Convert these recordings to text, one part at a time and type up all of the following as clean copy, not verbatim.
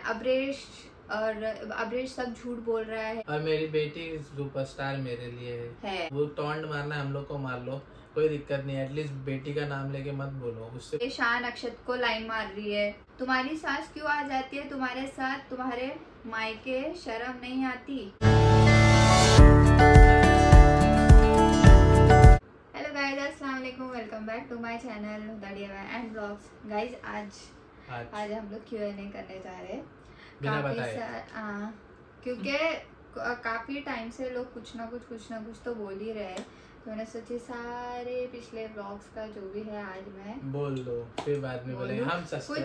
अब्रेश और अब्रेश सब झूठ बोल रहा है और मेरी बेटी सुपरस्टार मेरे लिए है। वो टॉन्ट मारना हम लोग को मार लो, कोई दिक्कत नहीं, एटलीस्ट बेटी का नाम लेके मत बोलो उससे। शान अक्षत को लाइन मार रही है, तुम्हारी सास क्यों आ जाती है तुम्हारे साथ, तुम्हारे मायके शर्म नहीं आती। हेलो गाइस, अस्सलाम वालेकुम, welcome back to my channel Dariya and blogs. Guys आज हम लोग Q&A करने जा रहे हैं बिना बताए, क्योंकि काफी टाइम से लोग कुछ ना कुछ तो बोल ही रहे हैं, तो मैंने सोची सारे पिछले ब्लॉग्स का जो भी है आज मैं बोल दो, फिर बाद में बोलेंगे हम कुछ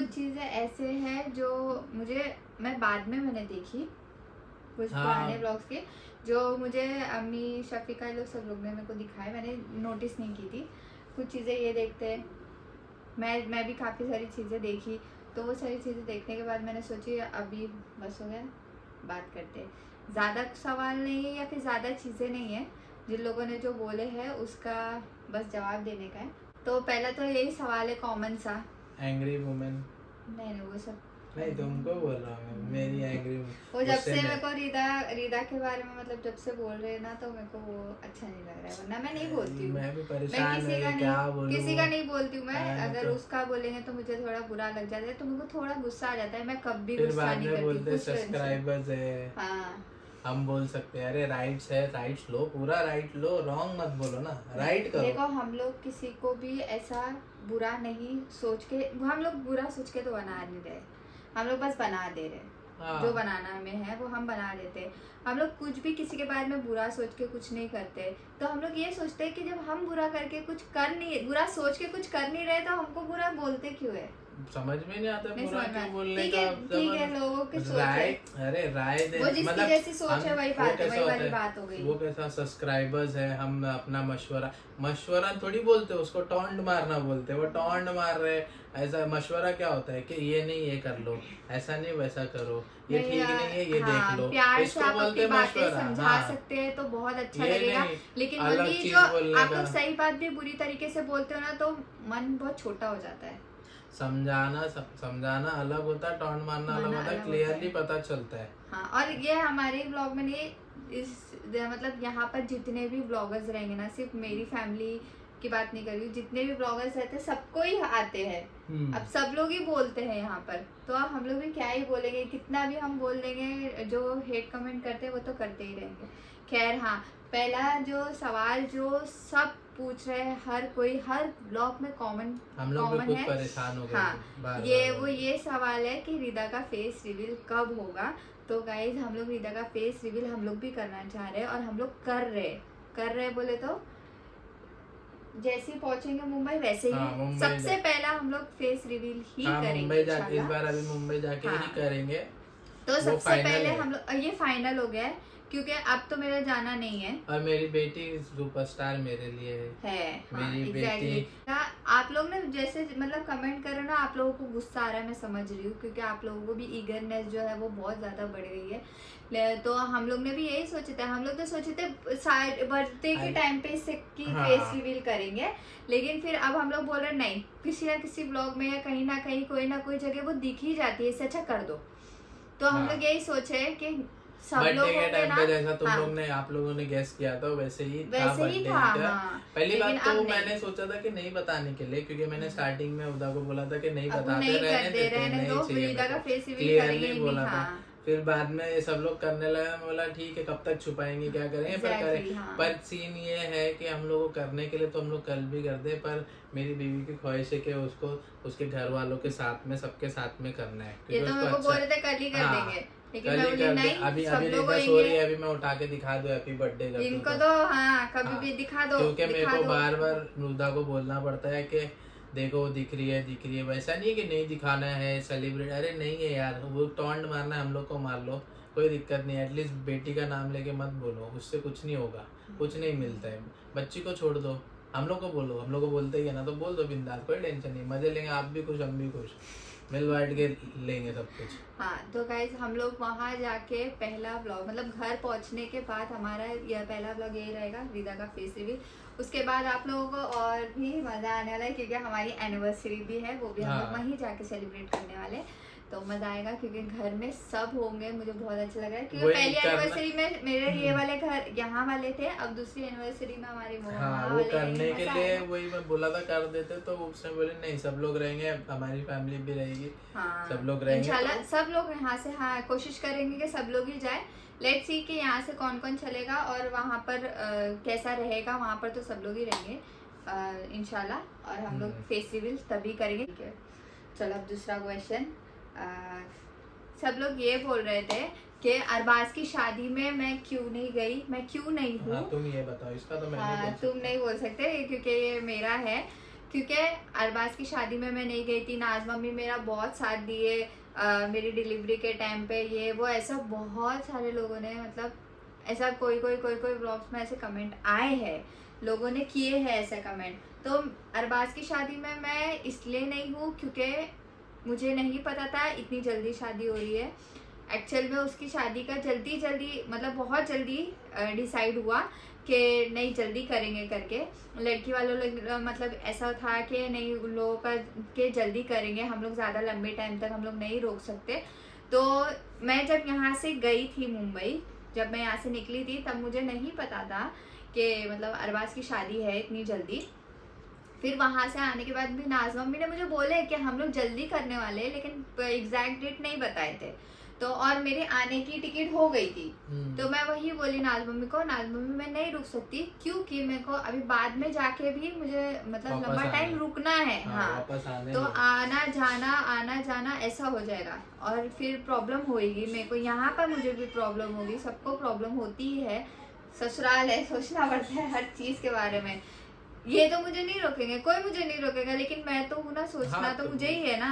चीजें ऐसे हैं जो मैं बाद में मैंने देखी कुछ पुराने ब्लॉग्स के, जो मुझे अम्मी शफीका लोग सब लोग ने मेरे को दिखाए, मैंने नोटिस नहीं की थी। कुछ चीज़ें ये देखते हैं, मैं भी काफ़ी सारी चीज़ें देखी, तो वो सारी चीज़ें देखने के बाद मैंने सोची अभी बस हो गया, बात करते हैं। ज़्यादा सवाल नहीं है या फिर ज़्यादा चीज़ें नहीं है, जिन लोगों ने जो बोले हैं उसका बस जवाब देने का है। तो पहला तो यही सवाल है कॉमन सा, एंग्री वुमेन नहीं वो सब नहीं, तुमको बोल रहा हूँ मेरी एंग्री वो जब से मेरे को रीदा के बारे में मतलब जब से बोल रहे हैं ना, तो मेरे को वो अच्छा नहीं लग रहा है, वरना मैं नहीं बोलती हूँ। मैं भी परेशान हूँ, किसी का नहीं बोलती हूँ मैं, अगर उसका बोलेंगे तो मुझे थोड़ा बुरा लग जाता है, तो मेरे को थोड़ा गुस्सा आ जाता है, मैं कभी गुस्सा नहीं करती। बोलते सब्सक्राइबर्स है, हाँ हम बोल सकते हैं अरे राइट्स है, राइट्स लो, पूरा राइट लो, रॉन्ग मत बोलो ना, राइट करो। देखो हम लोग किसी को भी ऐसा बुरा नहीं सोच के, हम लोग बुरा सोच के तो बना नहीं रहे, हम लोग बस बना दे रहे। जो बनाना हमें है वो हम बना देते। हम लोग कुछ भी किसी के बारे में बुरा सोच के कुछ नहीं करते, तो हम लोग ये सोचते हैं कि जब हम बुरा सोच के कुछ कर नहीं रहे, तो हमको बुरा बोलते क्यों है। समझ में नहीं आता बुरा क्यों बोलने का। ठीक है, लोगों की सोच है, अरे राय दे, वो जिसकी जैसी सोच है वही वाली बात हो गई। वो कैसा सब्सक्राइबर्स है, हम अपना मशवरा थोड़ी बोलते, उसको टॉन्ट मारना बोलते, वो टॉन्ट मार रहे। ऐसा मशवरा क्या होता है कि ये नहीं ये कर लो, ऐसा नहीं वैसा करो, ये ठीक नहीं है ये देख लो, प्यार इसको बोलते मशवरा। समझा सकते हैं तो बहुत अच्छा लगेगा, लेकिन वही जो आप लोग सही बात भी बुरी तरीके से बोलते हो ना, तो मन बहुत छोटा हो जाता है। समझाना अलग होता है, टॉन्ट मारना अलग होता है, क्लियरली पता चलता है। हाँ, और ये हमारे ब्लॉग में नहीं, मतलब यहाँ पर जितने भी ब्लॉगर्स रहेंगे ना, सिर्फ मेरी फैमिली की बात नहीं कर रही हूँ, जितने भी ब्लॉगर्स रहते हैं सबको ही आते हैं। अब सब लोग ही बोलते हैं यहाँ पर, तो हम लोग भी क्या ही बोलेंगे, कितना भी हम बोल देंगे, जो हेट कमेंट करते हैं वो तो करते ही रहेंगे। खैर हाँ, पहला जो सवाल जो सब पूछ रहे हैं, हर ब्लॉग में कॉमन है, परेशान हो गए। हाँ, ये सवाल है कि रीदा का फेस रिवील कब होगा। तो गाइज हम लोग रीदा का फेस रिवील हम लोग भी करना चाह रहे हैं, और हम लोग कर रहे बोले तो जैसे पहुंचेंगे मुंबई वैसे ही सबसे पहला हम लोग फेस रिवील ही करेंगे। इस बार अभी मुंबई जाके ही करेंगे, तो सबसे पहले हम लोग, ये फाइनल हो गया है क्योंकि अब तो मेरा जाना नहीं है, और मेरी बेटी सुपरस्टार मेरे लिए है। मेरी बेटी आप लोग ने जैसे मतलब कमेंट करो ना, आप लोगों को गुस्सा आ रहा है, मैं समझ रही हूँ, क्योंकि आप लोगों को भी ईगरनेस जो है वो बहुत ज्यादा बढ़ गई है। तो हम लोग ने भी यही सोचे थे, हम लोग तो सोचे थे बर्थडे के टाइम पे इससे की फेस रिवील करेंगे, लेकिन फिर अब हम लोग बोल रहे नहीं, किसी ना किसी ब्लॉग में या कहीं ना कहीं कोई ना कोई जगह वो दिख ही जाती है, इससे अच्छा कर दो। तो हम लोग यही सोचे कि सब लोगों के टाइम पे जैसा तुम लोग ने आप लोगों ने गेस किया था वैसे ही था। पहली बात तो मैंने सोचा था कि नहीं बताने के लिए, क्योंकि मैंने स्टार्टिंग में उदा को बोला था कि नहीं बताते, रहने दो, क्लियरली बोला था। फिर बाद में ये सब लोग करने लगा, बोला ठीक है कब तक छुपाएंगे, क्या करेंगे, पर करें। पर सीन ये है कि हम लोग को करने के लिए तो हम लोग कल भी कर दे, पर मेरी बीवी की ख्वाहिश है कि उसको उसके घर वालों के साथ में सबके साथ में करना है। ये तो मेरे को बोल रहे थे कल ही कर देंगे, लेकिन मैं बोली नहीं, अभी सॉरी, अभी मैं उठा के दिखा दूं हैप्पी बर्थडे इनको तो, हाँ कभी भी दिखा दो, क्योंकि मेरे को बार बार नुदा को बोलना पड़ता है कि देखो दिख रही है, वैसा नहीं कि नहीं दिखाना है सेलिब्रेट, अरे नहीं है यार, वो टॉन्ट मारना है हम लोग को मार लो, कोई दिक्कत नहीं, एटलीस्ट बेटी का नाम लेके मत बोलो, उससे कुछ नहीं होगा, कुछ नहीं मिलता है, बच्ची को छोड़ दो, हम लोग को बोलो, हम लोग को बोलते ही है ना, तो बोल दो बिंदास, कोई टेंशन नहीं, मजे लेंगे, आप भी खुश हम भी खुश, मिल बांट के लेंगे सब कुछ। हाँ, तो गाइज हम लोग वहाँ जाके पहला ब्लॉग, मतलब घर पहुँचने के बाद हमारा यह पहला ब्लॉग यही रहेगा, रीदा का फेस रिवील। उसके बाद आप लोगों को और भी मजा आने वाला है, क्योंकि हमारी एनिवर्सरी भी है, वो भी हम लोग वहीं जाके सेलिब्रेट करने वाले। तो मजा आएगा क्योंकि घर में सब होंगे। मुझे बहुत अच्छा लग रहा है क्योंकि पहली एनिवर्सरी में मेरे ये वाले घर यहाँ वाले थे, अब दूसरी एनिवर्सरी में हमारी वो करने के लिए वही मैं बोला था कर देते, तो उसने बोले नहीं सब लोग रहेंगे, हमारी फैमिली भी रहेगी। हाँ, सब लोग रहेंगे इंशाल्लाह सब लोग यहाँ से। हाँ, कोशिश करेंगे कि सब लोग ही जाए। लेट्स सी कि यहाँ से कौन कौन चलेगा और वहाँ पर कैसा रहेगा। वहाँ पर तो सब लोग ही रहेंगे इंशाल्लाह, और हम लोग फेस्टिवल तभी करेंगे। ठीक है, चलो अब दूसरा क्वेश्चन। सब लोग ये बोल रहे थे कि अरबाज की शादी में मैं क्यों नहीं गई, मैं क्यों नहीं हूँ। हाँ, तुम ये बताओ इसका तो मैं तुम नहीं बोल सकते क्योंकि ये मेरा है। क्योंकि अरबाज की शादी में मैं नहीं गई थी। नाज मम्मी मेरा बहुत साथ दिए मेरी डिलीवरी के टाइम पे, ये वो ऐसा बहुत सारे लोगों ने, मतलब ऐसा कोई ब्लॉग्स में ऐसे कमेंट आए हैं, लोगों ने किए हैं ऐसे कमेंट। तो अरबाज की शादी में मैं इसलिए नहीं हूँ क्योंकि मुझे नहीं पता था इतनी जल्दी शादी हो रही है। एक्चुअल में उसकी शादी का जल्दी मतलब बहुत जल्दी डिसाइड हुआ कि नहीं जल्दी करेंगे करके। लड़की वालों मतलब ऐसा था कि नहीं उन लोगों का के जल्दी करेंगे, हम लोग ज़्यादा लंबे टाइम तक हम लोग नहीं रोक सकते। तो मैं जब यहाँ से गई थी मुंबई, जब मैं यहाँ से निकली थी तब मुझे नहीं पता था कि मतलब अरबाज की शादी है इतनी जल्दी। फिर वहां से आने के बाद भी नाज मम्मी ने मुझे बोले कि हम लोग जल्दी करने वाले हैं, लेकिन एग्जैक्ट डेट नहीं बताए थे। तो और मेरे आने की टिकट हो गई थी। तो मैं वही बोली नाज मम्मी को, नाज मम्मी मैं नहीं रुक सकती क्योंकि मेरे को अभी बाद में जाके भी मुझे मतलब लंबा टाइम रुकना है। हाँ, तो आना जाना ऐसा हो जाएगा और फिर प्रॉब्लम होगी मेरे को। यहाँ पर मुझे भी प्रॉब्लम होगी, सबको प्रॉब्लम होती ही है। ससुराल है, सोचना पड़ता है हर चीज के बारे में। ये तो मुझे नहीं रोकेंगे, कोई मुझे नहीं रोकेगा, लेकिन मैं तो हूँ ना, सोचना हाँ, तो मुझे ही है ना।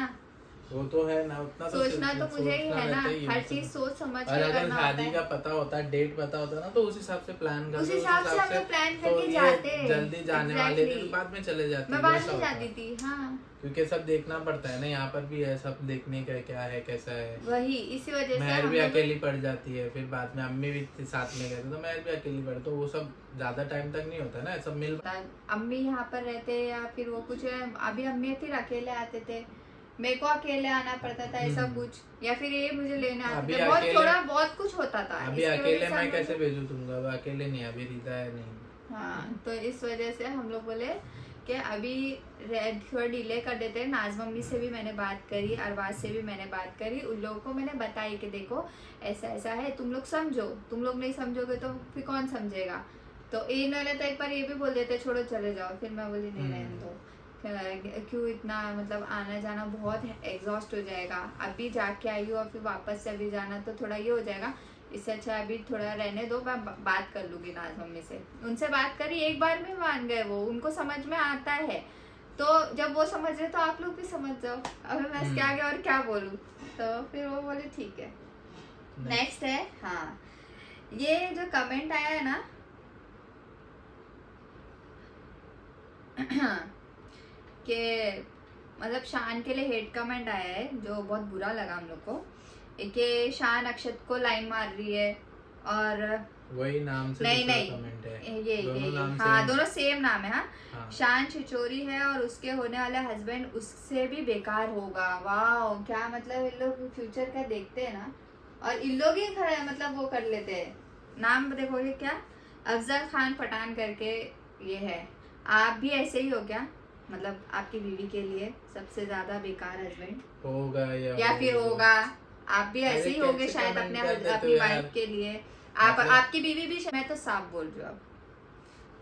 वो तो है ना, उतना सोचना तो मुझे ही है ना, हर चीज सोच समझ के करना होता है। शादी का पता होता है, डेट पता होता है ना, तो उस हिसाब से प्लान करते, उस हिसाब से हम लोग प्लान करके जाते हैं। जल्दी जाने वाले थे तो बाद में चले जाते। मैं बाद में जाती थी। हाँ, क्योंकि सब देखना पड़ता है ना, यहाँ पर भी है सब देखने का क्या है कैसा है। वही इसी वजह से महर भी अकेली पड़ जाती है, फिर बाद में अम्मी भी साथ में गए थे तो महर भी अकेली पड़े, तो वो सब ज्यादा टाइम तक नहीं होता ना, सब मिल। अम्मी यहाँ पर रहते या फिर वो कुछ, अभी अम्मी फिर अकेले आते थे, मेरे को अकेले आना पड़ता था ऐसा कुछ, या फिर ये मुझे लेने आते थे, बहुत थोड़ा बहुत कुछ होता था। अभी अकेले मैं कैसे भेजूं तुमको, अकेले नहीं, अभी रीता है नहीं। हाँ, तो इस वजह से हम लोग बोले कि अभी थोड़ा डिले कर देते हैं। नाज मम्मी से भी मैंने बात करी, अरबाज से भी मैंने बात करी, उन लोगों को मैंने बताई कि देखो ऐसा ऐसा है, तुम लोग समझो, तुम लोग नहीं समझोगे तो फिर कौन समझेगा। तो इन्होंने तो एक बार ये भी बोल देते छोड़ो चले जाओ, फिर मैं बोली नहीं रहने दो, क्यों इतना मतलब आना जाना बहुत एग्जॉस्ट हो जाएगा। अभी जाके आई हूँ और फिर वापस से अभी जाना तो थोड़ा ये हो जाएगा, इससे अच्छा अभी थोड़ा रहने दो। मैं बात कर लूंगी नाज मम्मी से, उनसे बात करी, एक बार में मान गए वो, उनको समझ में आता है। तो जब वो समझ रहे तो आप लोग भी समझ जाओ, अब मैं इसके आगे और क्या बोलूँ। तो फिर वो बोले ठीक है। नेक्स्ट है, हाँ, ये जो कमेंट आया है ना कि मतलब शान के लिए हेट कमेंट आया है जो बहुत बुरा लगा हम लोग को, कि शान अक्षत को लाइन मार रही है और वही नाम से नहीं कमेंट है। ये हाँ, दोनों सेम नाम है। हाँ, शान छिचोरी है और उसके होने वाला हस्बैंड उससे भी बेकार होगा। वाह, क्या मतलब इन लोग फ्यूचर का देखते हैं ना, और इन लोग ही मतलब वो कर लेते हैं। नाम देखोगे क्या, अफजल खान पठान करके ये है। आप भी ऐसे ही हो क्या, मतलब आपकी बीवी के लिए सबसे ज्यादा बेकार हस्बैंड होगा या फिर होगा, आप भी ऐसे ही होगे शायद अपनी वाइफ के लिए। आपकी बीवी भी, मैं तो साफ बोल रही हूँ, अब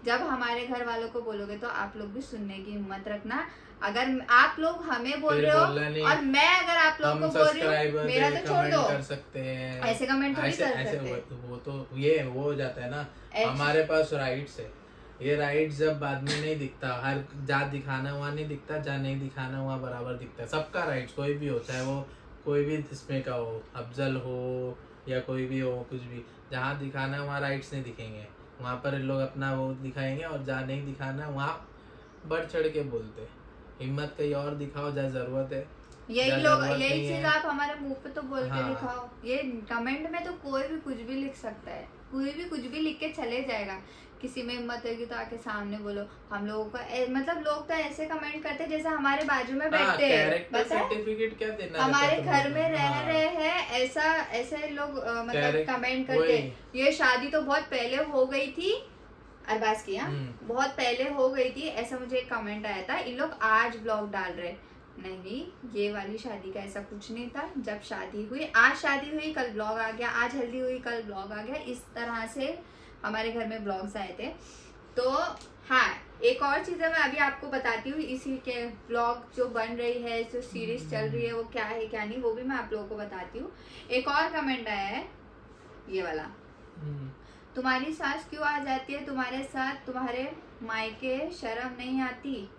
जब हमारे घर वालों को बोलोगे तो आप लोग भी सुनने की हिम्मत रखना। अगर आप लोग हमें बोल रहे हो और मैं अगर आप लोग को बोल रही हूँ, मेरा तो छोड़ दो, कर सकते हैं ऐसे कमेंट नहीं कर सकते। वो तो ये वो हो जाता है ना, हमारे पास राइट्स है, ये राइट जब बाद में नहीं दिखता, हर जहाँ दिखाना हुआ नहीं दिखता, जहाँ नहीं दिखाना हुआ बराबर दिखता है। सबका राइट कोई भी हो, चाहे वो कोई भी इसमें का हो, अफजल हो या कोई भी हो, कुछ भी, जहाँ दिखाना है वहाँ राइट्स नहीं दिखेंगे, वहाँ पर लोग अपना वो दिखाएंगे, और जहाँ नहीं दिखाना वहाँ बढ़ चढ़ के बोलते। हिम्मत कहीं और दिखाओ जहाँ जरूरत है। यही चीज आप हमारे मुंह पे तो बोल के दिखाओ। ये कमेंट में तो कोई भी कुछ भी लिख सकता है, कोई भी कुछ भी लिख के चले जाएगा, किसी में हिम्मत होगी तो आके सामने बोलो। हम लोगों का मतलब लोग तो ऐसे कमेंट करते हैं जैसे हमारे बाजू में बैठते हैं, सर्टिफिकेट क्या देना, हमारे घर में रह रहे हैं, ऐसा ऐसे लोग मतलब कमेंट करते हैं। ये शादी तो बहुत पहले हो गई थी, अरबाज की, बहुत पहले हो गई थी, ऐसा मुझे एक कमेंट आया था। इन लोग आज ब्लॉग डाल रहे, नहीं ये वाली शादी का ऐसा कुछ नहीं था। जब शादी हुई, आज शादी हुई कल ब्लॉग आ गया, आज हल्दी हुई कल ब्लॉग आ गया, इस तरह से हमारे घर में ब्लॉग्स आए थे। तो हाँ, एक और चीज़ है मैं अभी आपको बताती हूँ, इसी के ब्लॉग जो बन रही है, जो सीरीज चल रही है वो क्या है क्या नहीं, वो भी मैं आप लोगों को बताती हूँ। एक और कमेंट आया है ये वाला, तुम्हारी सास क्यों आ जाती है तुम्हारे साथ, तुम्हारे मायके शर्म नहीं आती।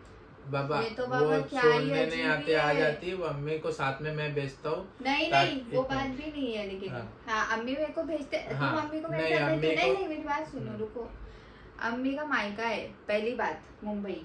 बाबा ये तो बाबा वो क्या छोड़ने नहीं आते, आ जाती है वो, अम्मी को साथ में मैं भेजता हूँ। नहीं वो बात भी नहीं है, लेकिन हाँ अम्मी मेरे को भेजते, तुम अम्मी को मेरे साथ भेजते नहीं, मेरी बात सुनो, रुको। अम्मी का मायका है, पहली बात मुंबई,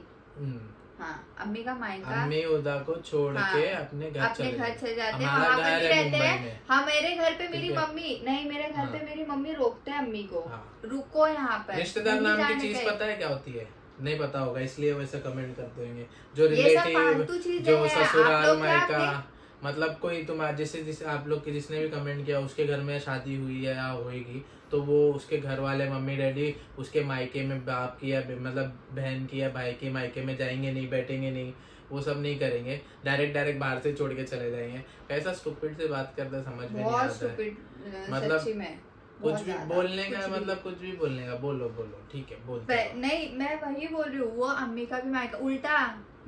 हाँ अम्मी का मायका, अम्मी उदा को छोड़ के अपने घर चले जाते हैं, वहाँ पर ही रहते हैं। हाँ मेरे घर पे मेरी मम्मी नहीं, मेरे घर पे मेरी मम्मी रोकते हैं अम्मी को, रुको यहाँ पर। रिश्तेदार नाम की चीज पता है क्या होती है, नहीं पता होगा इसलिए वैसे कमेंट करते होंगे। जो रिलेटिव, जो ससुराल मायका, मतलब कोई तुम्हारा जिसे आप लोग के जिसने भी कमेंट किया उसके घर में शादी हुई है या होएगी, तो वो उसके घर वाले मम्मी डैडी उसके मायके में बाप की या मतलब बहन की या भाई के मायके में जाएंगे नहीं, बैठेंगे नहीं, वो सब नहीं करेंगे, डायरेक्ट बाहर से छोड़ के चले जाएंगे। कैसा स्टूपिड से बात करते समझ में नहीं आता है। मतलब कुछ भी बोलने का, मतलब कुछ भी बोलने का, बोलो ठीक है बोलते नहीं, मैं वही बोल रही हूँ, वो अम्मी का भी मायका। उल्टा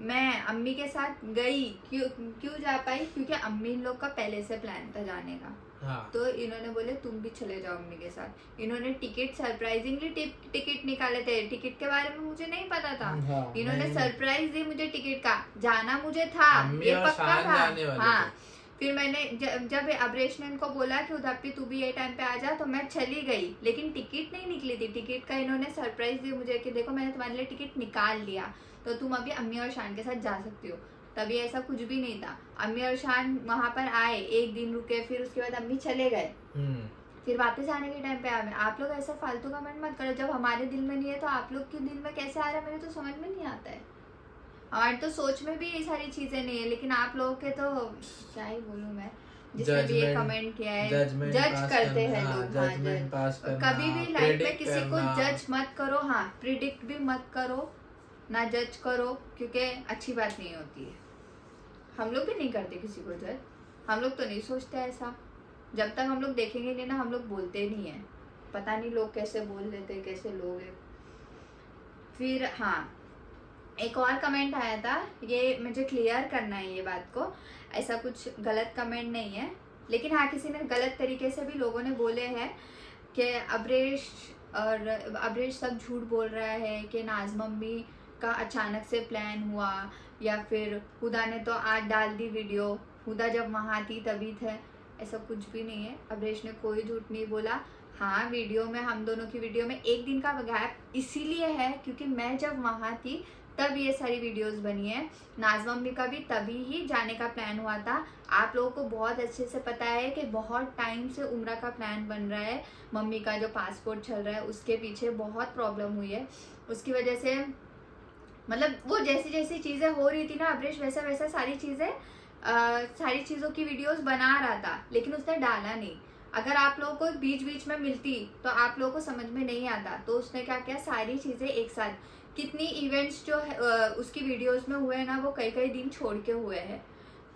मैं अम्मी के साथ गई, क्यों जा पाई, क्योंकि अम्मी इन लोग का पहले से प्लान था जाने का। हाँ। तो इन्होंने बोले तुम भी चले जाओ अम्मी के साथ। इन्होंने टिकट सरप्राइजिंगली टिकट निकाले थे, टिकट के बारे में मुझे नहीं पता था। हाँ, इन्होंने सरप्राइज दी मुझे टिकट का, जाना मुझे था, ये पक्का था। हाँ फिर मैंने जब अब्रेश ने इनको बोला कि उदापी तू भी ये टाइम पे आ जा, तो मैं चली गई, लेकिन टिकट नहीं निकली थी। टिकट का इन्होंने सरप्राइज दी मुझे कि देखो मैंने तुम्हारे लिए टिकट निकाल लिया, तो तुम अभी अम्मी और शान के साथ जा सकती हो। तभी ऐसा कुछ भी नहीं था। अम्मी और शान वहां पर आए, एक दिन रुके, फिर उसके बाद अम्मी चले गए, फिर वापस आने के टाइम पे आ गए। आप लोग ऐसा फालतू कमेंट मत करो, जब हमारे दिल में नहीं है तो आप लोग के दिल में कैसे आ रहा है, मुझे तो समझ में नहीं आता है। हमारे तो सोच में भी ये सारी चीजें नहीं है, लेकिन आप लोगों के तो क्या ही बोलूं मैं, जिसने भी ये कमेंट किया है, जज करते हैं लोग। हाँ, कभी भी लाइफ में किसी को जज मत करो, हाँ प्रिडिक्ट भी मत करो, ना जज करो, क्योंकि अच्छी बात नहीं होती है। हम लोग भी नहीं करते किसी को जज, हम लोग तो नहीं सोचते ऐसा। जब तक हम लोग देखेंगे नहीं ना, हम लोग बोलते नहीं है। पता नहीं लोग कैसे बोल देते, कैसे लोग हैं। फिर हाँ एक और कमेंट आया था, ये मुझे क्लियर करना है ये बात को, ऐसा कुछ गलत कमेंट नहीं है, लेकिन हाँ किसी ने गलत तरीके से भी लोगों ने बोले हैं कि अब्रेश सब झूठ बोल रहा है कि नाज मम्मी का अचानक से प्लान हुआ, या फिर हुदा ने तो आज डाल दी वीडियो, हुदा जब वहाँ थी तभी थे। ऐसा कुछ भी नहीं है, अब्रेश ने कोई झूठ नहीं बोला। हाँ वीडियो में, हम दोनों की वीडियो में एक दिन का गैप इसीलिए है क्योंकि मैं जब वहाँ थी तब ये सारी वीडियोस बनी है। नाज मम्मी का भी तभी ही जाने का प्लान हुआ था। आप लोगों को बहुत अच्छे से पता है कि बहुत टाइम से उम्रा का प्लान बन रहा है। मम्मी का जो पासपोर्ट चल रहा है उसके पीछे बहुत प्रॉब्लम हुई है, उसकी वजह से मतलब वो जैसी जैसी चीज़ें हो रही थी ना, अब्रेश वैसा वैसा सारी चीज़ों की वीडियोस बना रहा था, लेकिन उसने डाला नहीं। अगर आप लोगों को बीच बीच में मिलती तो आप लोगों को समझ में नहीं आता। तो उसने क्या किया, सारी चीज़ें एक साथ, कितनी इवेंट्स जो है उसकी वीडियोस में हुए हैं ना, वो कई कई दिन छोड़ के हुए हैं।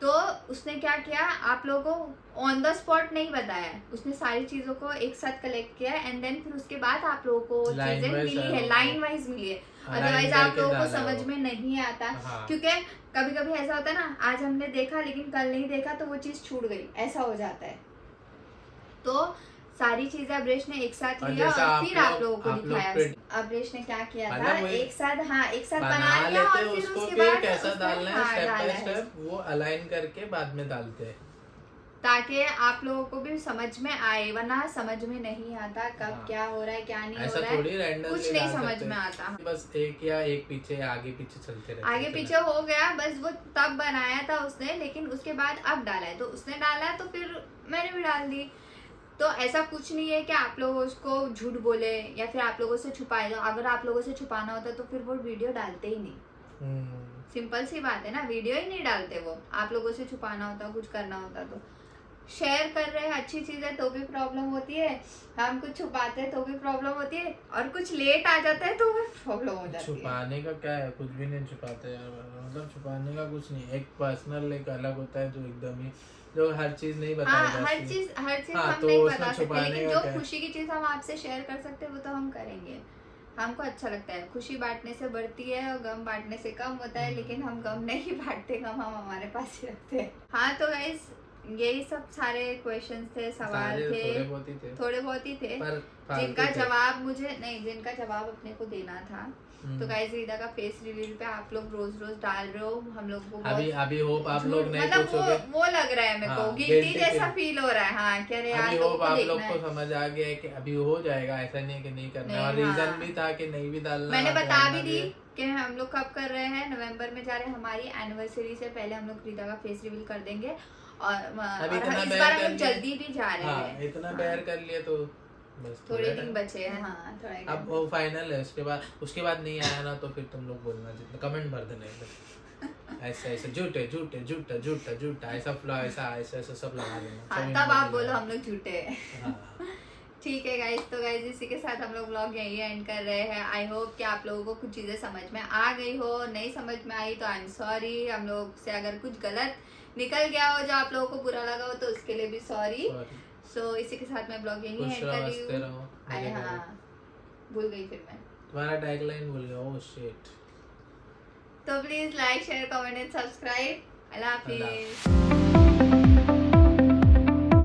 तो उसने क्या किया, आप लोगों को ऑन द स्पॉट नहीं बताया, उसने सारी चीज़ों को एक साथ कलेक्ट किया एंड देन फिर उसके बाद आप लोगों को चीज़ें मिली है, लाइन वाइज मिली है। अदरवाइज आप लोगों को समझ में नहीं आता। हाँ। क्योंकि कभी कभी ऐसा होता है ना, आज हमने देखा लेकिन कल नहीं देखा तो वो चीज़ छूट गई, ऐसा हो जाता है। तो सारी चीजें अब्रेश ने एक साथ लिया और फिर आप लोगों को दिखाया। अब्रेश ने क्या किया था, एक साथ बना लिया और फिर उसके बाद कैसा डालना है स्टेप बाय स्टेप वो अलाइन करके बाद में डालते हैं, ताकि आप लोगों को भी समझ में आए, वरना समझ में नहीं आता कब क्या हो रहा है क्या नहीं हो रहा है, कुछ नहीं समझ में आता। बस एक या एक पीछे आगे पीछे चलते रहते, आगे पीछे हो गया बस। वो तब बनाया था उसने, लेकिन उसके बाद अब डाला है, तो उसने डाला तो फिर मैंने भी डाल दी। तो ऐसा कुछ नहीं है कि आप लोग उसको झूठ बोले या फिर आप लोगों से छुपाए दो। अगर आप लोगों से छुपाना होता तो फिर वो वीडियो डालते ही नहीं। सिंपल सी बात है ना, वीडियो ही नहीं डालते वो। आप लोगों से छुपाना होता, कुछ करना होता तो शेयर कर रहे हैं अच्छी चीज है तो भी प्रॉब्लम होती है, हम कुछ छुपाते हैं तो भी प्रॉब्लम होती है, और कुछ लेट आ जाता है तो भी प्रॉब्लम हो जाती है। छुपाने का क्या है, कुछ भी नहीं छुपाते यार, मतलब छुपाने का कुछ नहीं। एक पर्सनल एक अलग होता है जो एकदम ही, जो हर चीज नहीं बताई जाती। हर चीज हाँ, हम तो नहीं उसमें बता सकते, लेकिन जो क्या है? खुशी की चीज हम आपसे शेयर कर सकते हैं वो तो हम करेंगे। हमको अच्छा लगता है, खुशी बांटने से बढ़ती है और गम बांटने से कम होता है, लेकिन हम गम नहीं बांटते, गम हम हमारे पास ही रखते हैं। हाँ तो गाइस यही सब सारे क्वेश्चंस थे, सवाल थे, थोड़े बहुत ही थे जिनका जवाब मुझे नहीं, जिनका जवाब अपने को देना था। तो गाइस रीदा का फेस रिवील पे आप लोग रोज रोज डाल रहे हो, हम लोग को अभी होप आप लोग नहीं मतलब वो लग रहा है मेरे को, गिल्टी जैसा फील हो रहा है। हाँ कह रहे यार होप आप लोग को समझ आ गया है कि अभी हो जाएगा, ऐसा नहीं है कि नहीं करना। और रीजन भी था कि नहीं भी डालना, मैंने बता भी दी कि हम लोग कब कर रहे हैं, नवंबर में जा रहे हैं। हमारी एनिवर्सरी से पहले हम लोग रीदा का फेस रिवील कर देंगे, और इस बार हम लोग जल्दी भी जा रहे हैं। इतना प्यार कर लिया तो बस थोड़े दिन बचे हैं। हाँ थोड़ा अब वो फाइनल है, उसके बाद नहीं आया ना तो फिर तुम लोग बोलना, जितना कमेंट भर देना ऐसा ऐसा झूठे झूठे झूठा झूठा झूठा ऐसा ऐसा सब लगा देना। तब आप बोलो हम लोग झूठे हैं। ठीक है गाइस, तो गाइस इसी के साथ हम लोग व्लॉग यही एंड कर रहे हैं। आई होप कि आप लोगों को कुछ चीजें समझ में आ गई हो, नहीं समझ में आई तो आई एम सॉरी। हम लोग से अगर कुछ गलत निकल गया हो जो आप लोगों को बुरा लगा हो तो उसके लिए भी सॉरी। सो इसी के साथ मैं ब्लॉग यही एंड कर रही हूँ। हाँ भूल गई फिर मैं तुम्हारा टैगलाइन भूल गया। Oh shit. तो please like share comment and subscribe. अल्लाह हाफिज।